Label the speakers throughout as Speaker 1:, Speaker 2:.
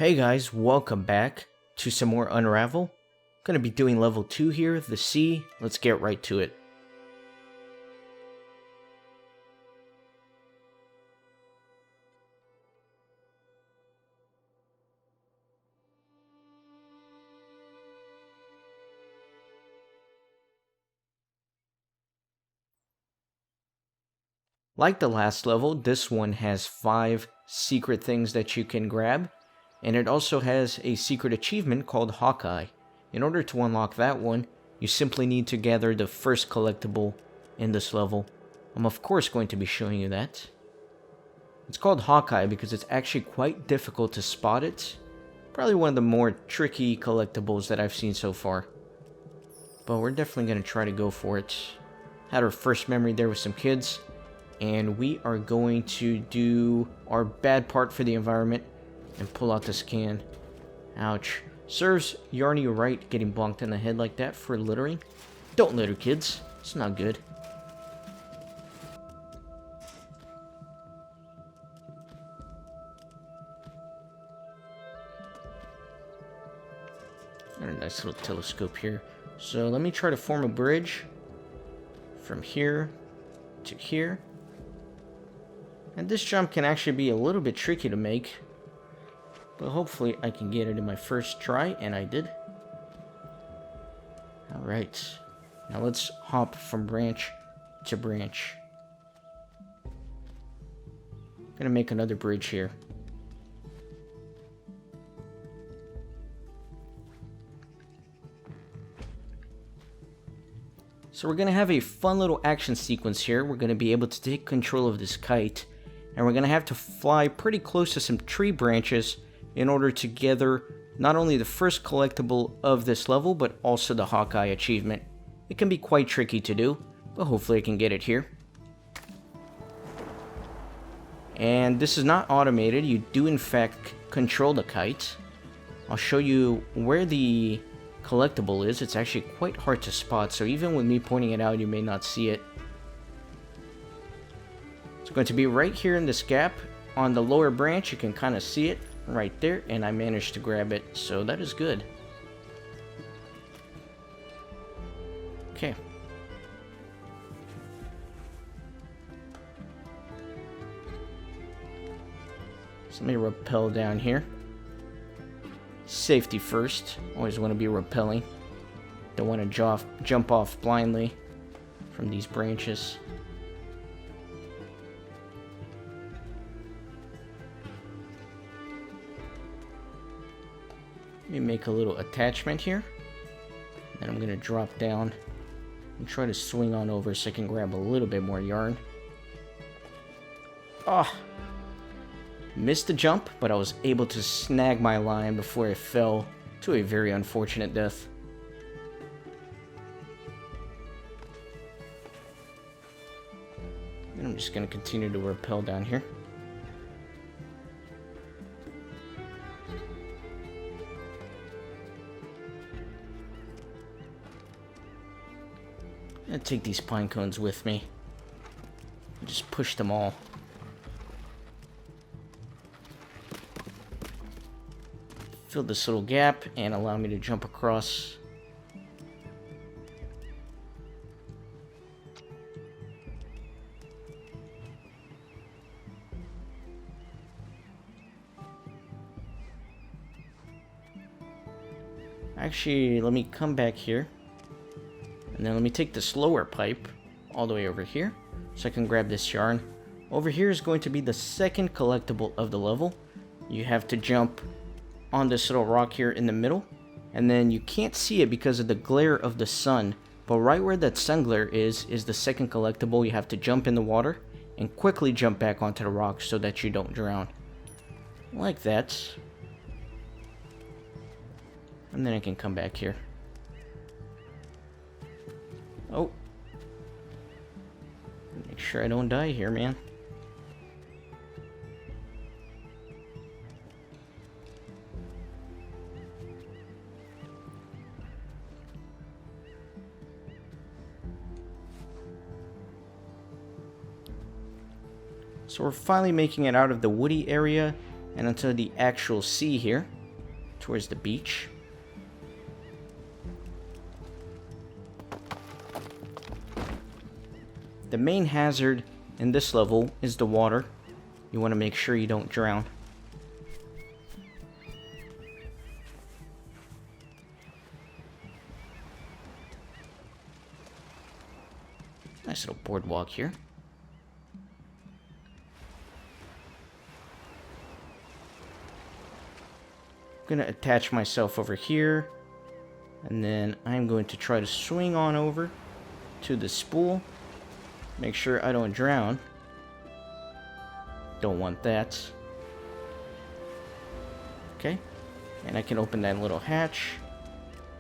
Speaker 1: Hey guys, welcome back to some more Unravel. Gonna be doing level 2 here, the sea. Let's get right to it. Like the last level, this one has 5 secret things that you can grab, and it also has a secret achievement called Hawkeye. In order to unlock that one, you simply need to gather the first collectible in this level. I'm of course going to be showing you that. It's called Hawkeye because it's actually quite difficult to spot it. Probably one of the more tricky collectibles that I've seen so far. But we're definitely going to try to go for it. Had our first memory there with some kids. And we are going to do our bad part for the environment and pull out this can. Ouch. Serves Yarny right getting bonked in the head like that for littering. Don't litter, kids. It's not good. Got a nice little telescope here. So let me try to form a bridge from here to here. And this jump can actually be a little bit tricky to make. But hopefully I can get it in my first try, and I did. Alright. Now let's hop from branch to branch. Gonna make another bridge here. So we're gonna have a fun little action sequence here. We're gonna be able to take control of this kite. And we're going to have to fly pretty close to some tree branches in order to gather not only the first collectible of this level, but also the Hawkeye achievement. It can be quite tricky to do, but hopefully I can get it here. And this is not automated. You do in fact control the kite. I'll show you where the collectible is. It's actually quite hard to spot, so even with me pointing it out, you may not see it. It's going to be right here in this gap on the lower branch. You can kind of see it right there, and I managed to grab it, so that is good. Okay. So let me rappel down here. Safety first. Always want to be rappelling. Don't want to jump off blindly from these branches. Let me make a little attachment here. Then I'm going to drop down and try to swing on over so I can grab a little bit more yarn. Ah! Missed the jump, but I was able to snag my line before I fell to a very unfortunate death. And I'm just going to continue to rappel down here. I'm gonna take these pine cones with me. Just push them all. Fill this little gap and allow me to jump across. Actually, let me come back here. And then let me take this lower pipe all the way over here so I can grab this yarn. Over here is going to be the second collectible of the level. You have to jump on this little rock here in the middle. And then you can't see it because of the glare of the sun. But right where that sun glare is the second collectible. You have to jump in the water and quickly jump back onto the rock so that you don't drown. Like that. And then I can come back here. Oh. Make sure I don't die here, man. So we're finally making it out of the woody area, and onto the actual sea here, towards the beach. The main hazard in this level is the water. You want to make sure you don't drown. Nice little boardwalk here. I'm going to attach myself over here, and then I'm going to try to swing on over to the spool. Make sure I don't drown. Don't want that. Okay, and I can open that little hatch.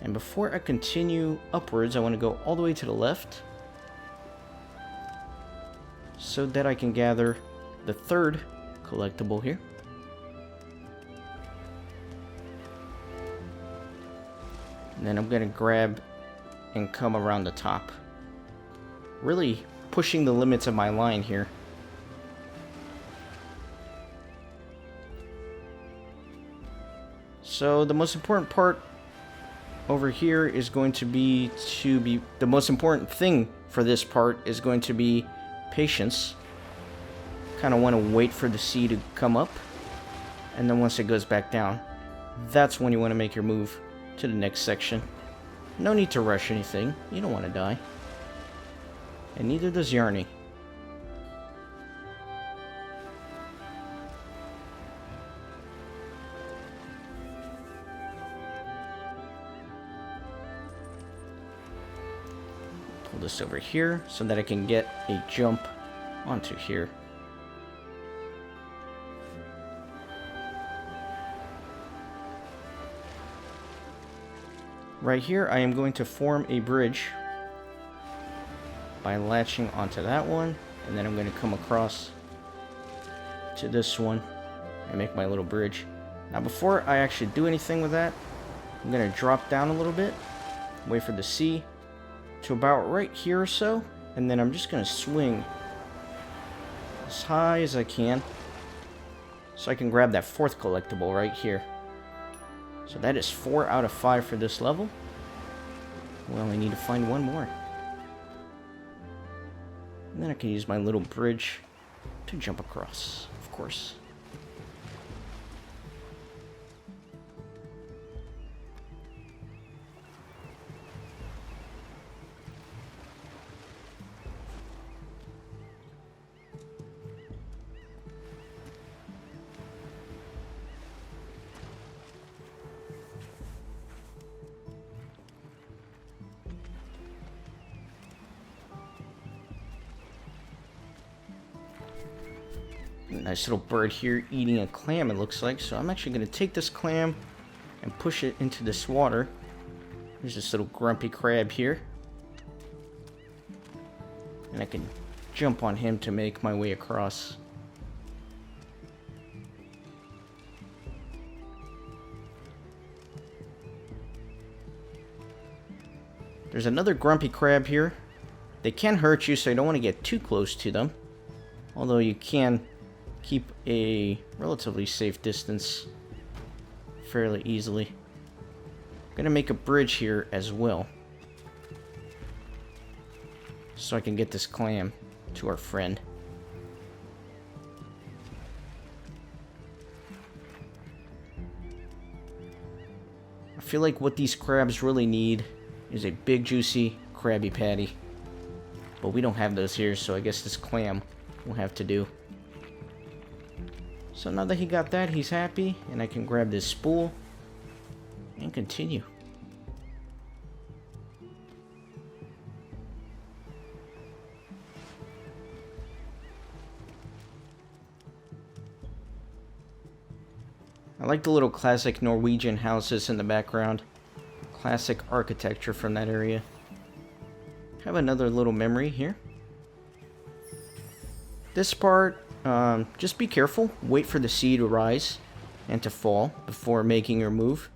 Speaker 1: And before I continue upwards, I want to go all the way to the left, so that I can gather the third collectible here. And then I'm going to grab and come around the top. Really pushing the limits of my line here. So the most important part over here is going to be the most important thing for this part is going to be patience. Kind of want to wait for the sea to come up, and then once it goes back down, that's when you want to make your move to the next section. No need to rush anything. You don't want to die. And neither does Yarny. Pull this over here so that I can get a jump onto here. Right here, I am going to form a bridge by latching onto that one, and then I'm going to come across to this one and make my little bridge. Now, before I actually do anything with that, I'm going to drop down a little bit, wait for the sea to about right here or so, and then I'm just going to swing as high as I can so I can grab that fourth collectible right here. So that is 4 out of 5 for this level. We only need to find one more. And then I can use my little bridge to jump across, of course. Nice little bird here eating a clam, it looks like. So I'm actually going to take this clam and push it into this water. There's this little grumpy crab here. And I can jump on him to make my way across. There's another grumpy crab here. They can hurt you, so you don't want to get too close to them. Although you can keep a relatively safe distance fairly easily. I'm gonna make a bridge here as well, so I can get this clam to our friend. I feel like what these crabs really need is a big juicy Krabby Patty, but we don't have those here, so I guess this clam will have to do. So now that he got that, he's happy, and I can grab this spool and continue. I like the little classic Norwegian houses in the background. Classic architecture from that area. Have another little memory here. This part, just be careful. Wait for the sea to rise and to fall before making your move.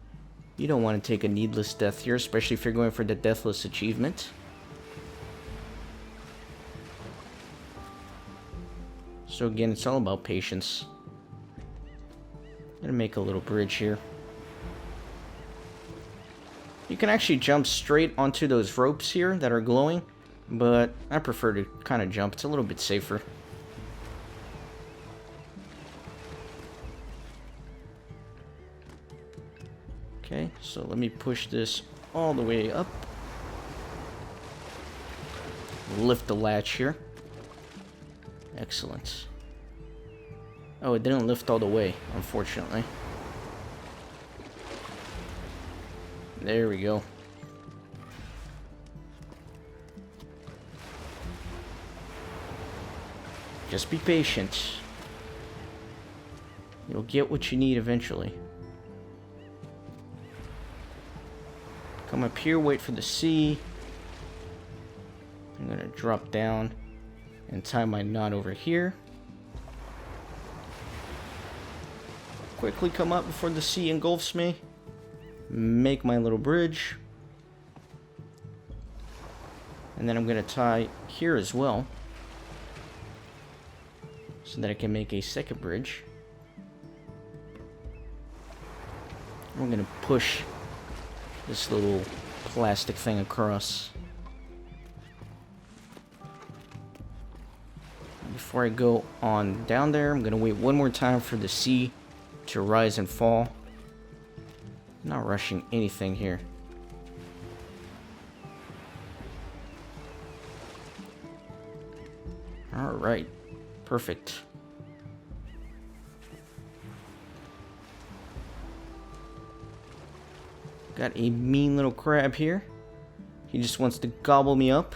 Speaker 1: You don't want to take a needless death here, especially if you're going for the deathless achievement. So again, it's all about patience. Gonna make a little bridge here. You can actually jump straight onto those ropes here that are glowing, but I prefer to kind of jump. It's a little bit safer. Okay, so let me push this all the way up. Lift the latch here. Excellent. Oh, it didn't lift all the way, unfortunately. There we go. Just be patient. You'll get what you need eventually. Come up here, wait for the sea. I'm gonna drop down and tie my knot over here. Quickly come up before the sea engulfs me. Make my little bridge. And then I'm gonna tie here as well, so that I can make a second bridge. We're gonna push this little plastic thing across. Before I go on down there, I'm gonna wait one more time for the sea to rise and fall. I'm not rushing anything here. Alright, perfect. Got a mean little crab here. He just wants to gobble me up.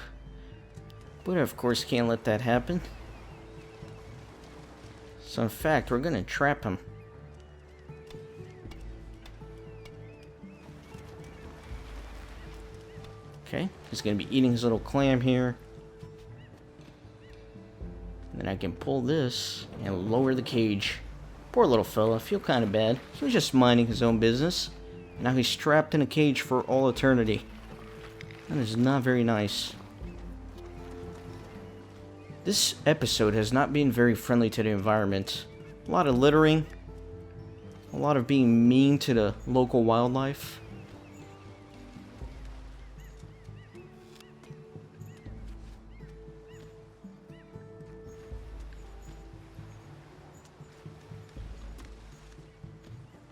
Speaker 1: But of course can't let that happen. So in fact, we're gonna trap him. Okay, he's gonna be eating his little clam here. And then I can pull this and lower the cage. Poor little fella, I feel kind of bad. He was just minding his own business. And now he's trapped in a cage for all eternity. That is not very nice. This episode has not been very friendly to the environment. A lot of littering. A lot of being mean to the local wildlife.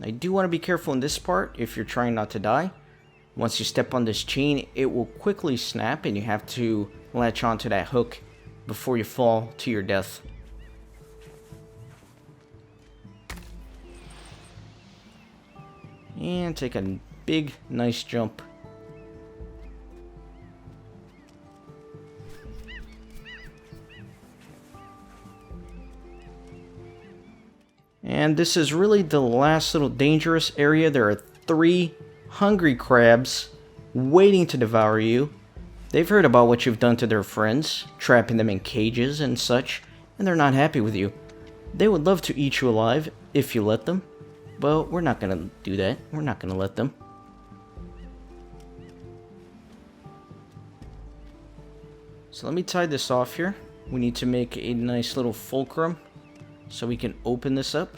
Speaker 1: I do want to be careful in this part if you're trying not to die. Once you step on this chain, it will quickly snap and you have to latch onto that hook before you fall to your death. And take a big, nice jump. And this is really the last little dangerous area. There are 3 hungry crabs waiting to devour you. They've heard about what you've done to their friends, trapping them in cages and such, and they're not happy with you. They would love to eat you alive if you let them, but we're not gonna do that. We're not gonna let them. So let me tie this off here. We need to make a nice little fulcrum so we can open this up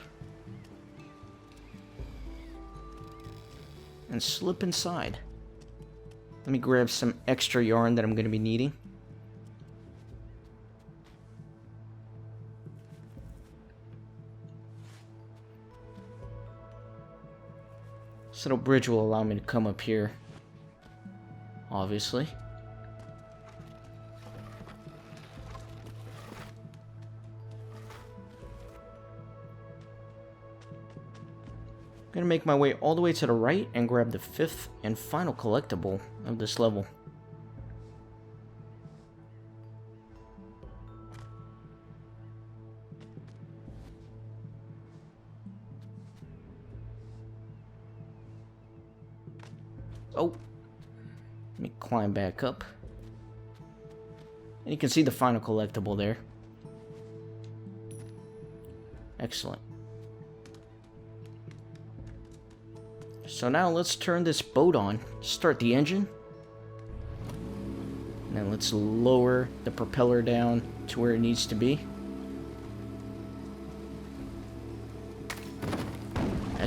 Speaker 1: and slip inside. Let me grab some extra yarn that I'm going to be needing. This little bridge will allow me to come up here, obviously. I'm gonna make my way all the way to the right and grab the 5th and final collectible of this level. Oh, let me climb back up. And you can see the final collectible there. Excellent. So now let's turn this boat on, start the engine, and then let's lower the propeller down to where it needs to be.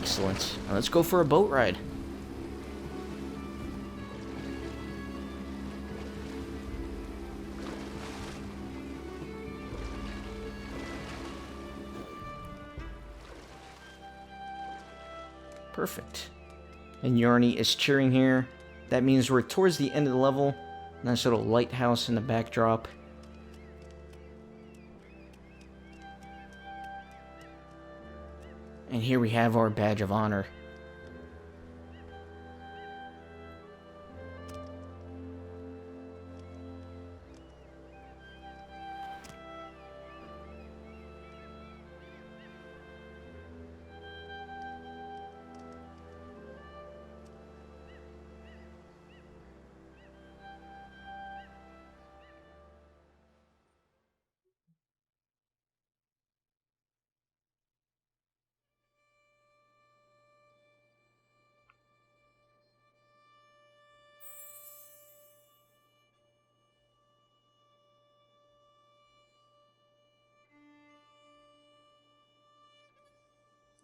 Speaker 1: Excellent. Now let's go for a boat ride. Perfect. And Yarny is cheering here. That means we're towards the end of the level. Nice little lighthouse in the backdrop. And here we have our badge of honor.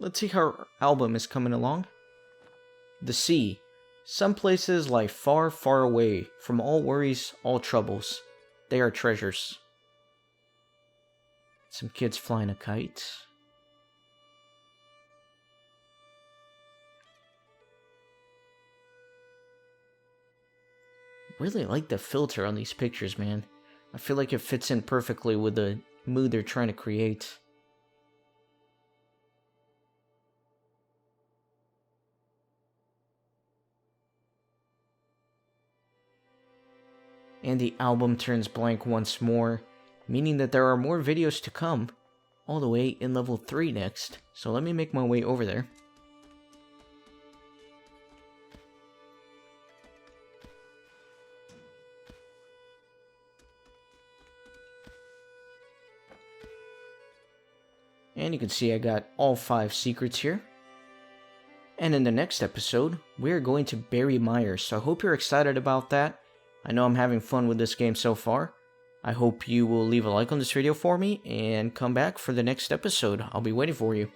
Speaker 1: Let's see how our album is coming along. The sea. Some places lie far, far away from all worries, all troubles. They are treasures. Some kids flying a kite. Really like the filter on these pictures, man. I feel like it fits in perfectly with the mood they're trying to create. And the album turns blank once more, meaning that there are more videos to come, all the way in level 3 next. So let me make my way over there. And you can see I got all 5 secrets here. And in the next episode, we're going to Barry Myers, so I hope you're excited about that. I know I'm having fun with this game so far. I hope you will leave a like on this video for me and come back for the next episode. I'll be waiting for you.